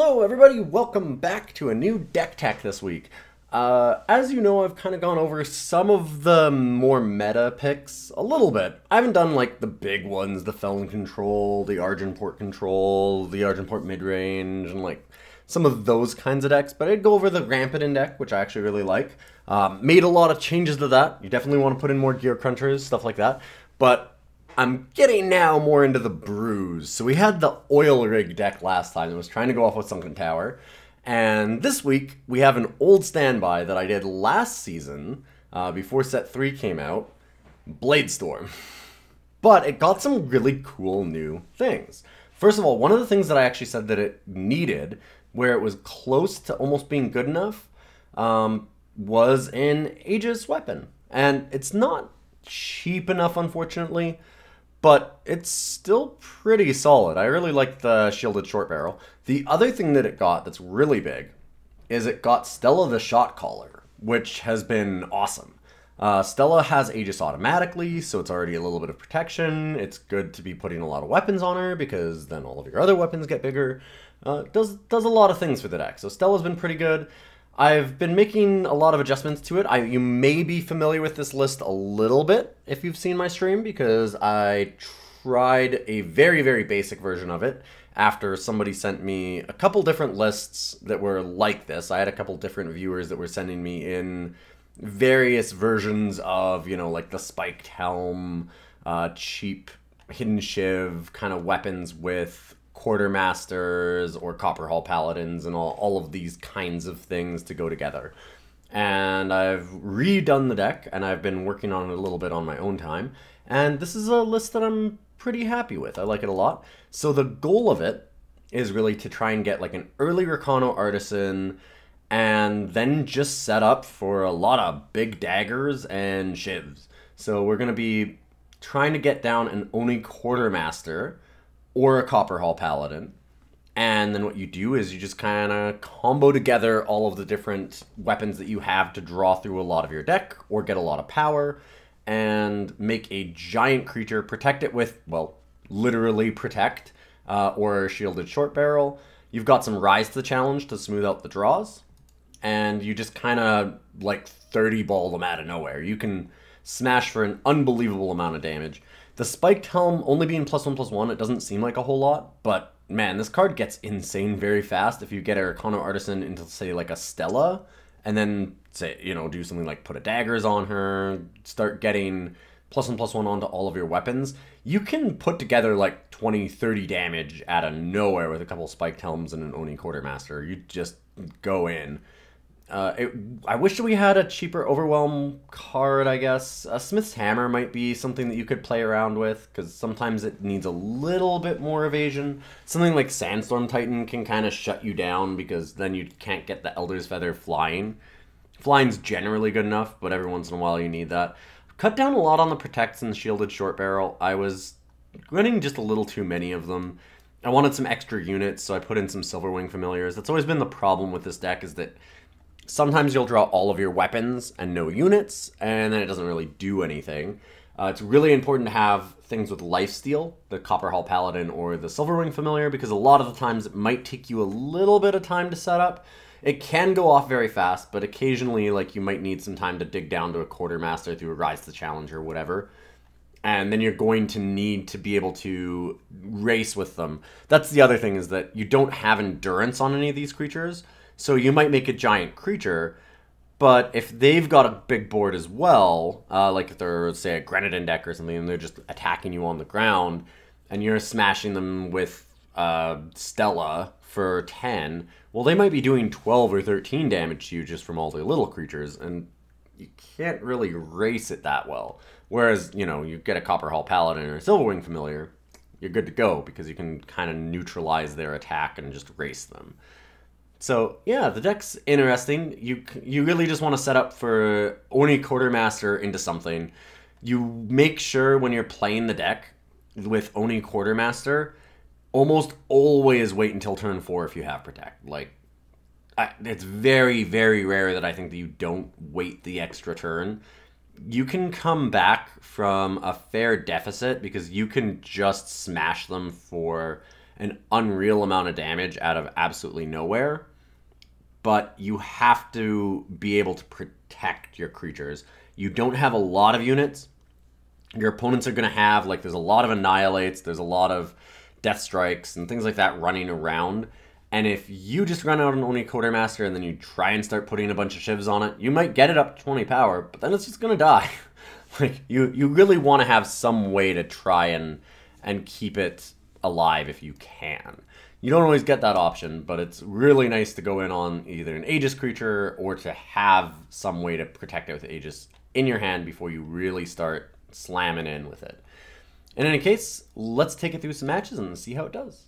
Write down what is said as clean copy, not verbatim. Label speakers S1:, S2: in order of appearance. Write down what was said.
S1: Hello everybody, welcome back to a new deck tech this week. As you know, I've kind of gone over some of the more meta picks a little bit. I haven't done like the big ones, the Felon Control, the Argenport Control, the Argenport Midrange, and like some of those kinds of decks, but I'd go over the Rampant deck, which I actually really like. Made a lot of changes to that. You definitely want to put in more Gear Crunchers, stuff like that, but I'm getting now more into the brews. So we had the Oil Rig deck last time that was trying to go off with Sunken Tower. And this week, we have an old standby that I did last season, before set 3 came out, Bladestorm. But it got some really cool new things. First of all, one of the things that I actually said that it needed, where it was close to almost being good enough, was an Aegis weapon. And it's not cheap enough, unfortunately, but it's still pretty solid. I really like the shielded Shortbarrel. The other thing that it got that's really big is it got Stella the Shotcaller, which has been awesome. Stella has Aegis automatically, so it's already a little bit of protection. It's good to be putting a lot of weapons on her, because then all of your other weapons get bigger. Does a lot of things for the deck. So Stella's been pretty good. I've been making a lot of adjustments to it. You may be familiar with this list a little bit if you've seen my stream, because I tried a very, very basic version of it after somebody sent me a couple different lists that were like this. I had a couple different viewers that were sending me in various versions of, you know, like the spiked helm, cheap hidden Shiv kind of weapons with Quartermasters or Copperhall Paladins and all of these kinds of things to go together. And I've redone the deck, and I've been working on it a little bit on my own time. And this is a list that I'm pretty happy with. I like it a lot. So the goal of it is really to try and get like an early Rakano Artisan, and then just set up for a lot of big daggers and shivs. So we're going to be trying to get down an Oni Quartermaster or a Copperhall Paladin, and then what you do is you just kind of combo together all of the different weapons that you have to draw through a lot of your deck or get a lot of power, and make a giant creature, protect it with, well, literally protect, or shielded Shortbarrel. You've got some Rise to the Challenge to smooth out the draws, and you just kind of like 30 ball them out of nowhere. You can smash for an unbelievable amount of damage. The Spiked Helm only being +1/+1, it doesn't seem like a whole lot, but man, this card gets insane very fast if you get a Rakano Artisan into, say, like a Stella, and then, say, you know, do something like put a Daggers on her, start getting +1/+1 onto all of your weapons. You can put together like 20-30 damage out of nowhere with a couple Spiked Helms and an Oni Quartermaster. You just go in. I wish we had a cheaper Overwhelm card, I guess. A Smith's Hammer might be something that you could play around with, because sometimes it needs a little bit more evasion. Something like Sandstorm Titan can kind of shut you down, because then you can't get the Elder's Feather flying. Flying's generally good enough, but every once in a while you need that. Cut down a lot on the Protects and Shielded Shortbarrel. I was running just a little too many of them. I wanted some extra units, so I put in some Silverwing Familiars. That's always been the problem with this deck, is that sometimes you'll draw all of your weapons and no units, and then it doesn't really do anything. It's really important to have things with lifesteal, the Copperhall Paladin or the Silverwing Familiar, because a lot of the times it might take you a little bit of time to set up. It can go off very fast, but occasionally, like, you might need some time to dig down to a Quartermaster through a Rise to the Challenge or whatever. And then you're going to need to be able to race with them. That's the other thing, is that you don't have endurance on any of these creatures. So you might make a giant creature, but if they've got a big board as well, like if they're, say, a Grenadin deck or something, and they're just attacking you on the ground, and you're smashing them with Stella for 10, well, they might be doing 12 or 13 damage to you just from all the little creatures, and you can't really race it that well. Whereas, you know, you get a Copperhall Paladin or a Silverwing Familiar, you're good to go, because you can kind of neutralize their attack and just race them. So, yeah, the deck's interesting. You really just want to set up for Oni Quartermaster into something. You make sure when you're playing the deck with Oni Quartermaster, almost always wait until turn 4 if you have Protect. Like, it's very, very rare that I think that you don't wait the extra turn. You can come back from a fair deficit, because you can just smash them for an unreal amount of damage out of absolutely nowhere. But you have to be able to protect your creatures. You don't have a lot of units. Your opponents are going to have, like, there's a lot of Annihilates, there's a lot of Death Strikes and things like that running around. And if you just run out an Oni Quartermaster and then you try and start putting a bunch of Shivs on it, you might get it up to 20 power, but then it's just going to die. Like, you really want to have some way to try and keep it alive if you can. You don't always get that option, but it's really nice to go in on either an Aegis creature or to have some way to protect it with Aegis in your hand before you really start slamming in with it. In any case, let's take it through some matches and see how it does.